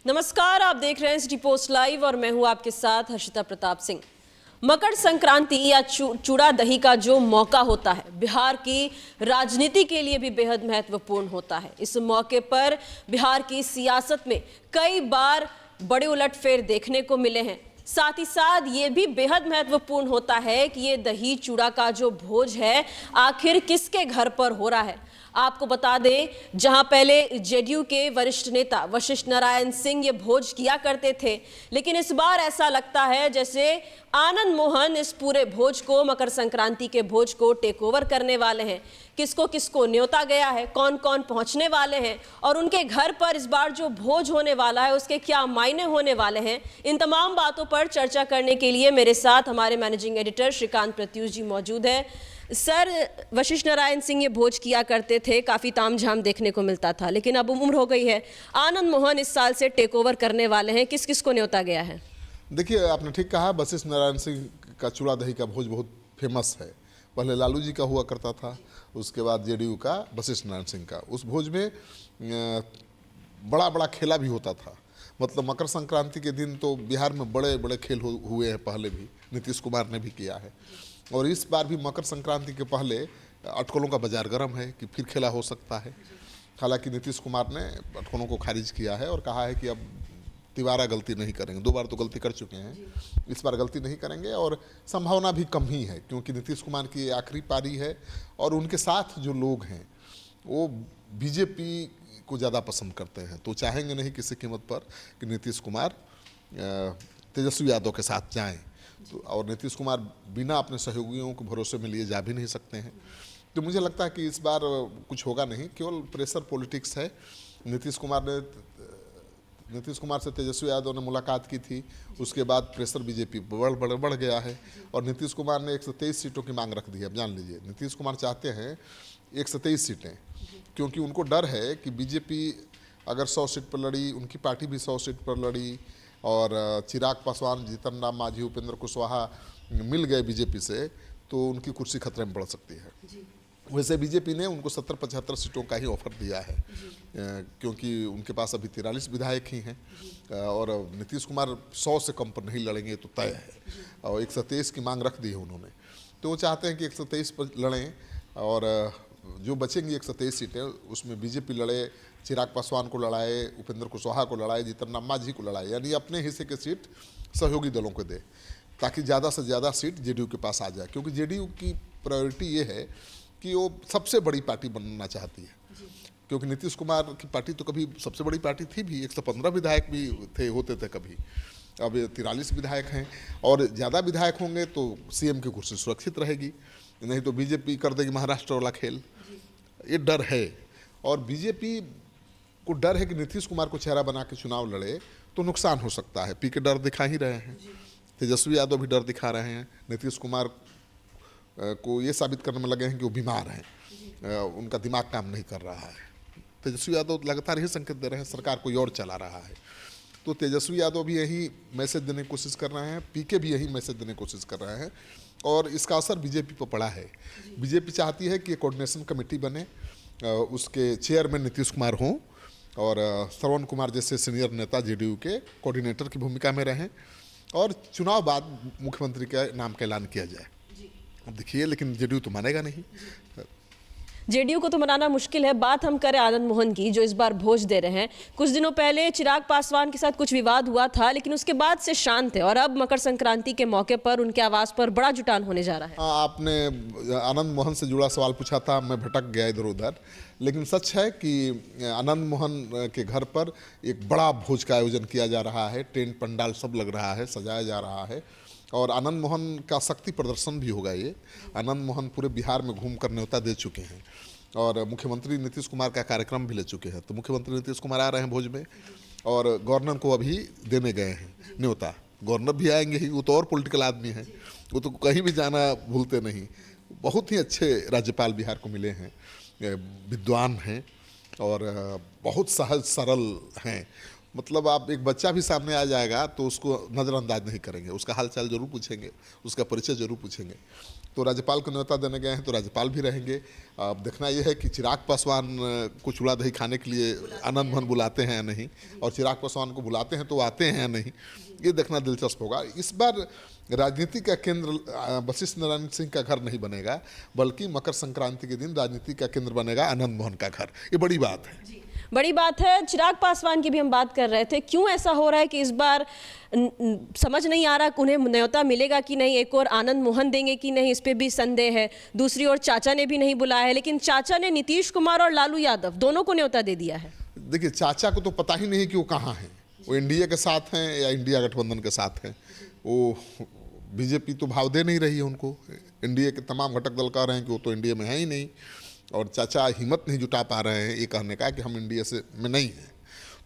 नमस्कार, आप देख रहे हैं सिटी पोस्ट लाइव और मैं हूं आपके साथ हर्षिता प्रताप सिंह। मकर संक्रांति या चूड़ा दही का जो मौका होता है बिहार की राजनीति के लिए भी बेहद महत्वपूर्ण होता है। इस मौके पर बिहार की सियासत में कई बार बड़े उलटफेर देखने को मिले हैं। साथ ही साथ ये भी बेहद महत्वपूर्ण होता है कि ये दही चूड़ा का जो भोज है आखिर किसके घर पर हो रहा है। आपको बता दें, जहां पहले जेडीयू के वरिष्ठ नेता वशिष्ठ नारायण सिंह ये भोज किया करते थे, लेकिन इस बार ऐसा लगता है जैसे आनंद मोहन इस पूरे भोज को, मकर संक्रांति के भोज को टेक ओवर करने वाले हैं। किसको किसको न्योता गया है, कौन कौन पहुंचने वाले हैं और उनके घर पर इस बार जो भोज होने वाला है उसके क्या मायने होने वाले हैं, इन तमाम बातों पर चर्चा करने के लिए मेरे साथ हमारे मैनेजिंग एडिटर श्रीकांत प्रत्युष जी मौजूद है। सर, वशिष्ठ नारायण सिंह ये भोज किया करते थे, काफ़ी तामझाम देखने को मिलता था, लेकिन अब उम्र हो गई है। आनंद मोहन इस साल से टेक ओवर करने वाले हैं, किस किस को न्योता गया है? देखिए, आपने ठीक कहा, वशिष्ठ नारायण सिंह का चूड़ा दही का भोज बहुत फेमस है। पहले लालू जी का हुआ करता था, उसके बाद जेडीयू का वशिष्ठ नारायण सिंह का। उस भोज में बड़ा बड़ा खेला भी होता था। मतलब मकर संक्रांति के दिन तो बिहार में बड़े बड़े खेल हुए हैं, पहले भी नीतीश कुमार ने भी किया है। और इस बार भी मकर संक्रांति के पहले अटकलों का बाजार गर्म है कि फिर खेला हो सकता है। हालांकि नीतीश कुमार ने अटकलों को खारिज किया है और कहा है कि अब दोबारा गलती नहीं करेंगे। 2 बार तो गलती कर चुके हैं, इस बार गलती नहीं करेंगे और संभावना भी कम ही है, क्योंकि नीतीश कुमार की आखिरी पारी है और उनके साथ जो लोग हैं वो बीजेपी को ज़्यादा पसंद करते हैं, तो चाहेंगे नहीं किसी कीमत पर कि नीतीश कुमार तेजस्वी यादव के साथ जाएं। तो और नीतीश कुमार बिना अपने सहयोगियों के भरोसे में लिए जा भी नहीं सकते हैं। तो मुझे लगता है कि इस बार कुछ होगा नहीं, केवल प्रेशर पॉलिटिक्स है। नीतीश कुमार से तेजस्वी यादव ने मुलाकात की थी, उसके बाद प्रेशर बीजेपी बढ़ गया है और नीतीश कुमार ने 123 सीटों की मांग रख दी है। अब जान लीजिए, नीतीश कुमार चाहते हैं 123 सीटें, क्योंकि उनको डर है कि बीजेपी अगर 100 सीट पर लड़ी, उनकी पार्टी भी 100 सीट पर लड़ी और चिराग पासवान, जीतन राम मांझी, उपेंद्र कुशवाहा मिल गए बीजेपी से, तो उनकी कुर्सी खतरे में पड़ सकती है। वैसे बीजेपी ने उनको 70-75 सीटों का ही ऑफर दिया है, क्योंकि उनके पास अभी 43 विधायक ही हैं और नीतीश कुमार 100 से कम पर नहीं लड़ेंगे तो तय है। और 123 की मांग रख दी है उन्होंने, तो वो चाहते हैं कि 123 पर लड़ें और जो बचेंगी 123 सीटें उसमें बीजेपी लड़े, चिराग पासवान को लड़ाए, उपेंद्र कुशवाहा को लड़ाए, जीतन राम मांझी को लड़ाए, यानी अपने हिस्से के सीट सहयोगी दलों को दे, ताकि ज़्यादा से ज़्यादा सीट जेडीयू के पास आ जाए। क्योंकि जेडीयू की प्रायोरिटी ये है कि वो सबसे बड़ी पार्टी बनना चाहती है, क्योंकि नीतीश कुमार की पार्टी तो कभी सबसे बड़ी पार्टी थी भी, 115 विधायक भी होते थे कभी, अब 43 विधायक हैं और ज़्यादा विधायक होंगे तो सीएम की कुर्सी सुरक्षित रहेगी, नहीं तो बीजेपी कर देगी महाराष्ट्र वाला खेल। ये डर है और बीजेपी को डर है कि नीतीश कुमार को चेहरा बना के चुनाव लड़े तो नुकसान हो सकता है। पीके डर दिखा ही रहे हैं, तेजस्वी यादव भी डर दिखा रहे हैं, नीतीश कुमार को ये साबित करने में लगे हैं कि वो बीमार हैं, उनका दिमाग काम नहीं कर रहा है। तेजस्वी यादव लगातार यही संकेत दे रहे हैं सरकार कोई और चला रहा है, तो तेजस्वी यादव भी यही मैसेज देने की कोशिश कर रहे हैं, पीके भी यही मैसेज देने की कोशिश कर रहे हैं और इसका असर बीजेपी पर पड़ा है। बीजेपी चाहती है कि कोऑर्डिनेशन कमेटी बने, उसके चेयरमैन नीतीश कुमार हों और श्रवण कुमार जैसे सीनियर नेता जेडीयू के कोऑर्डिनेटर की भूमिका में रहें और चुनाव बाद मुख्यमंत्री के नाम का ऐलान किया जाए। अब देखिए, लेकिन जेडीयू तो मानेगा नहीं। जेडीयू को तो मनाना मुश्किल है। बात हम करें आनंद मोहन की, जो इस बार भोज दे रहे हैं। कुछ दिनों पहले चिराग पासवान के साथ कुछ विवाद हुआ था, लेकिन उसके बाद से शांत है और अब मकर संक्रांति के मौके पर उनके आवास पर बड़ा जुटान होने जा रहा है। आपने आनंद मोहन से जुड़ा सवाल पूछा था, मैं भटक गया इधर उधर, लेकिन सच है कि आनंद मोहन के घर पर एक बड़ा भोज का आयोजन किया जा रहा है, टेंट पंडाल सब लग रहा है, सजाया जा रहा है और आनंद मोहन का शक्ति प्रदर्शन भी होगा। ये आनंद मोहन पूरे बिहार में घूम कर न्योता दे चुके हैं और मुख्यमंत्री नीतीश कुमार का कार्यक्रम भी ले चुके हैं, तो मुख्यमंत्री नीतीश कुमार आ रहे हैं भोज में और गवर्नर को अभी देने गए हैं न्योता। गवर्नर भी आएंगे ही, वो तो और पॉलिटिकल आदमी हैं, वो तो कहीं भी जाना भूलते नहीं। बहुत ही अच्छे राज्यपाल बिहार को मिले हैं, विद्वान हैं और बहुत सहज सरल हैं। मतलब आप एक बच्चा भी सामने आ जाएगा तो उसको नज़रअंदाज नहीं करेंगे, उसका हाल चाल जरूर पूछेंगे, उसका परिचय जरूर पूछेंगे। तो राज्यपाल को न्योता देने गए हैं तो राज्यपाल भी रहेंगे। अब देखना यह है कि चिराग पासवान को चूड़ा दही खाने के लिए आनंद मोहन बुलाते हैं या नहीं, और चिराग पासवान को बुलाते हैं तो आते हैं या नहीं, ये देखना दिलचस्प होगा। इस बार राजनीति का केंद्र वशिष्ठ नारायण सिंह का घर नहीं बनेगा, बल्कि मकर संक्रांति के दिन राजनीति का केंद्र बनेगा आनंद मोहन का घर। ये बड़ी बात है, बड़ी बात है। चिराग पासवान की भी हम बात कर रहे थे, क्यों ऐसा हो रहा है कि इस बार समझ नहीं आ रहा कि उन्हें न्योता मिलेगा कि नहीं, एक और आनंद मोहन देंगे कि नहीं, इस पे भी संदेह है। दूसरी ओर चाचा ने भी नहीं बुलाया है, लेकिन चाचा ने नीतीश कुमार और लालू यादव दोनों को न्योता दे दिया है। देखिए, चाचा को तो पता ही नहीं कि वो कहाँ हैं, वो एनडीए के साथ हैं या इंडिया गठबंधन के साथ हैं। वो बीजेपी तो भाव दे नहीं रही है उनको, एनडीए के तमाम घटक दल कह रहे हैं कि वो तो एनडीए में है ही नहीं, और चाचा हिम्मत नहीं जुटा पा रहे हैं ये कहने का कि हम एनडीए से में नहीं हैं।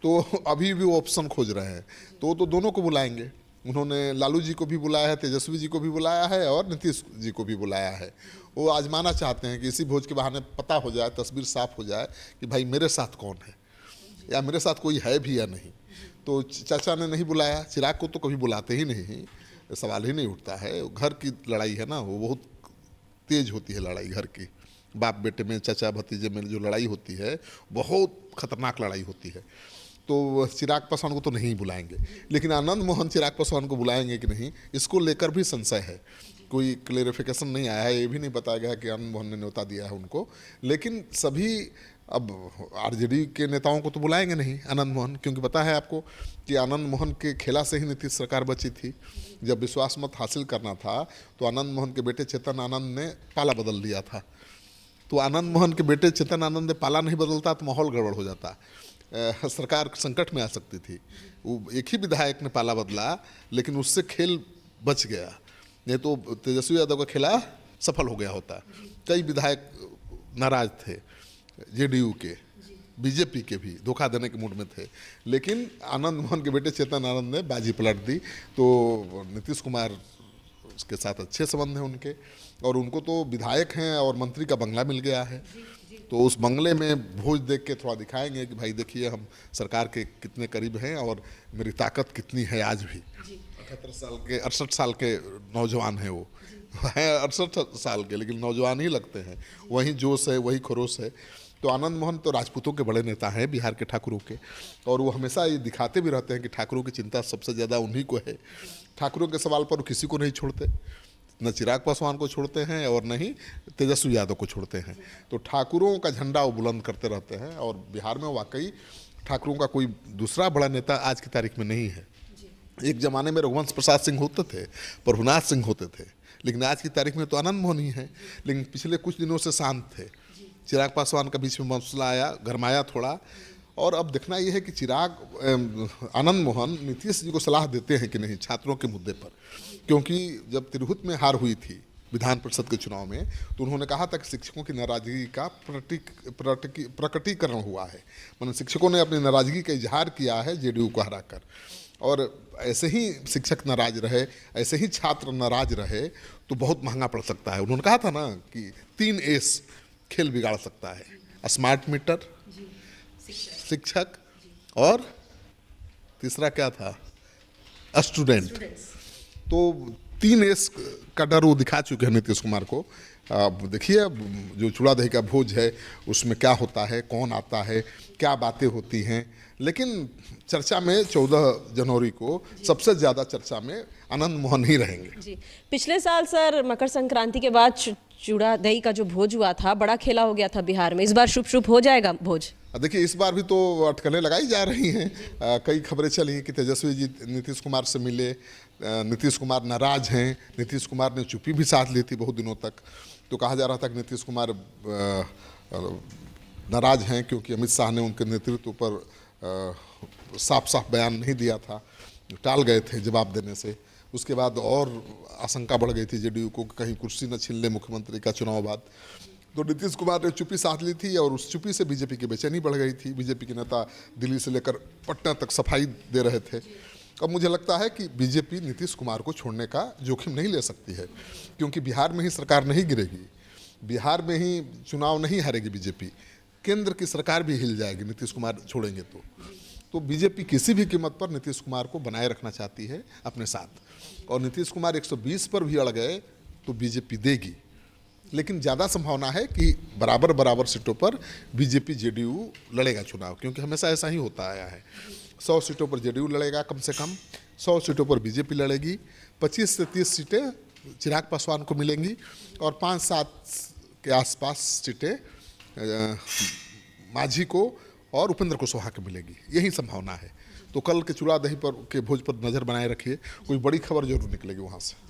तो अभी भी वो ऑप्शन खोज रहे हैं, तो दोनों को बुलाएंगे। उन्होंने लालू जी को भी बुलाया है, तेजस्वी जी को भी बुलाया है, और नीतीश जी को भी बुलाया है। वो आजमाना चाहते हैं कि इसी भोज के बहाने पता हो जाए, तस्वीर साफ हो जाए कि भाई मेरे साथ कौन है या मेरे साथ कोई है भी या नहीं। तो चाचा ने नहीं बुलाया, चिराग को तो कभी बुलाते ही नहीं, सवाल ही नहीं उठता है। घर की लड़ाई है ना, वो बहुत तेज होती है लड़ाई घर की, बाप बेटे में, चाचा भतीजे में जो लड़ाई होती है बहुत खतरनाक लड़ाई होती है। तो चिराग पासवान को तो नहीं बुलाएंगे, लेकिन आनंद मोहन चिराग पासवान को बुलाएंगे कि नहीं, इसको लेकर भी संशय है। कोई क्लेरिफिकेशन नहीं आया है, ये भी नहीं बताया गया कि आनंद मोहन ने न्योता दिया है उनको। लेकिन सभी अब आरजेडी के नेताओं को तो बुलाएंगे नहीं आनंद मोहन, क्योंकि पता है आपको कि आनंद मोहन के खेला से ही नीतीश सरकार बची थी। जब विश्वास मत हासिल करना था तो आनंद मोहन के बेटे चेतन आनंद ने पाला बदल दिया था। तो आनंद मोहन के बेटे चेतन आनंद ने पाला नहीं बदलता तो माहौल गड़बड़ हो जाता, सरकार संकट में आ सकती थी। वो एक ही विधायक ने पाला बदला, लेकिन उससे खेल बच गया, नहीं तो तेजस्वी यादव का खेला सफल हो गया होता। कई विधायक नाराज थे, जेडीयू के, बीजेपी के भी धोखा देने के मूड में थे, लेकिन आनंद मोहन के बेटे चेतन आनंद ने बाजी पलट दी। तो नीतीश कुमार के साथ अच्छे संबंध हैं उनके, और उनको तो विधायक हैं और मंत्री का बंगला मिल गया है। तो उस बंगले में भोज देख के थोड़ा दिखाएंगे कि भाई देखिए हम सरकार के कितने करीब हैं और मेरी ताकत कितनी है। आज भी 68 साल के नौजवान हैं, वो हैं 68 साल के, लेकिन नौजवान ही लगते हैं। वही जोश है, वही खरोश है। तो आनंद मोहन तो राजपूतों के बड़े नेता हैं, बिहार के ठाकुरों के, और वो हमेशा ये दिखाते भी रहते हैं कि ठाकुरों की चिंता सबसे ज़्यादा उन्हीं को है। ठाकुरों के सवाल पर वो किसी को नहीं छोड़ते, न चिराग पासवान को छोड़ते हैं और न ही तेजस्वी यादव को छोड़ते हैं। तो ठाकुरों का झंडा वो बुलंद करते रहते हैं, और बिहार में वाकई ठाकुरों का कोई दूसरा बड़ा नेता आज की तारीख में नहीं है। एक ज़माने में रघुवंश प्रसाद सिंह होते थे, प्रभुनाथ सिंह होते थे, लेकिन आज की तारीख में तो आनंद मोहन ही है। लेकिन पिछले कुछ दिनों से शांत थे। चिराग पासवान का बीच में मसला आया, गरमाया थोड़ा, और अब देखना यह है कि चिराग आनंद मोहन नीतीश जी को सलाह देते हैं कि नहीं छात्रों के मुद्दे पर। क्योंकि जब तिरहुत में हार हुई थी विधान परिषद के चुनाव में, तो उन्होंने कहा था कि शिक्षकों की नाराजगी का प्रकटीकरण हुआ है। मतलब शिक्षकों ने अपनी नाराजगी का इजहार किया है जेडीयू को हराकर, और ऐसे ही शिक्षक नाराज रहे, ऐसे ही छात्र नाराज रहे तो बहुत महंगा पड़ सकता है। उन्होंने कहा था ना कि 3 एस खेल बिगाड़ सकता है, स्मार्ट मीटर, शिक्षक, और तीसरा क्या था, स्टूडेंट। तो 3 एस का डर वो दिखा चुके हैं नीतीश कुमार को। अब देखिए जो चूड़ा दही का भोज है उसमें क्या होता है, कौन आता है, क्या बातें होती हैं। लेकिन चर्चा में 14 जनवरी को सबसे ज़्यादा चर्चा में आनंद मोहन ही रहेंगे। जी, पिछले साल सर मकर संक्रांति के बाद चूड़ा दही का जो भोज हुआ था, बड़ा खेला हो गया था बिहार में। इस बार शुभ शुभ हो जाएगा भोज? देखिए इस बार भी तो अटकलें लगाई जा रही हैं। कई खबरें चली कि तेजस्वी जी नीतीश कुमार से मिले, नीतीश कुमार नाराज हैं, नीतीश कुमार ने चुप्पी भी साध ली थी बहुत दिनों तक। तो कहा जा रहा था कि नीतीश कुमार नाराज हैं क्योंकि अमित शाह ने उनके नेतृत्व पर साफ साफ बयान नहीं दिया था, टाल गए थे जवाब देने से। उसके बाद और आशंका बढ़ गई थी जेडीयू को कि कहीं कुर्सी न छीन ले मुख्यमंत्री का चुनाव बाद। तो नीतीश कुमार ने चुप्पी साध ली थी, और उस चुप्पी से बीजेपी की बेचैनी बढ़ गई थी। बीजेपी के नेता दिल्ली से लेकर पटना तक सफाई दे रहे थे। अब मुझे लगता है कि बीजेपी नीतीश कुमार को छोड़ने का जोखिम नहीं ले सकती है, क्योंकि बिहार में ही सरकार नहीं गिरेगी, बिहार में ही चुनाव नहीं हारेगी बीजेपी, केंद्र की सरकार भी हिल जाएगी नीतीश कुमार छोड़ेंगे तो बीजेपी किसी भी कीमत पर नीतीश कुमार को बनाए रखना चाहती है अपने साथ, और नीतीश कुमार 120 पर भी अड़ गए तो बीजेपी देगी। लेकिन ज़्यादा संभावना है कि बराबर बराबर सीटों पर बीजेपी जेडीयू लड़ेगा चुनाव, क्योंकि हमेशा ऐसा ही होता आया है। 100 सीटों पर जेडीयू लड़ेगा कम से कम, 100 सीटों पर बीजेपी लड़ेगी, 25 से 30 सीटें चिराग पासवान को मिलेंगी और 5-7 के आसपास सीटें मांझी को और उपेंद्र कुशवाहा को मिलेगी, यही संभावना है। तो कल के चूड़ा दही पर के भोज पर नज़र बनाए रखिए, कोई बड़ी खबर जरूर निकलेगी वहाँ से।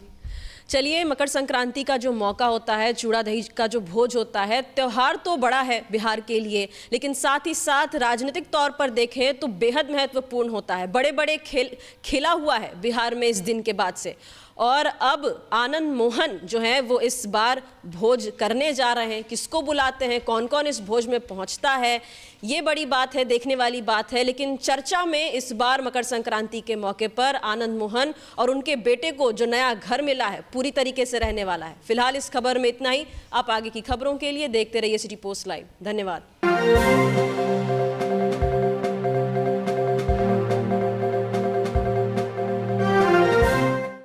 चलिए, मकर संक्रांति का जो मौका होता है, चूड़ा दही का जो भोज होता है, त्यौहार तो बड़ा है बिहार के लिए, लेकिन साथ ही साथ राजनीतिक तौर पर देखें तो बेहद महत्वपूर्ण होता है। बड़े बड़े खेला हुआ है बिहार में इस दिन के बाद से, और अब आनंद मोहन जो है वो इस बार भोज करने जा रहे हैं। किसको बुलाते हैं, कौन कौन इस भोज में पहुंचता है, ये बड़ी बात है, देखने वाली बात है। लेकिन चर्चा में इस बार मकर संक्रांति के मौके पर आनंद मोहन और उनके बेटे को जो नया घर मिला है पूरी तरीके से रहने वाला है। फिलहाल इस खबर में इतना ही। आप आगे की खबरों के लिए देखते रहिए सिटी पोस्ट लाइव। धन्यवाद।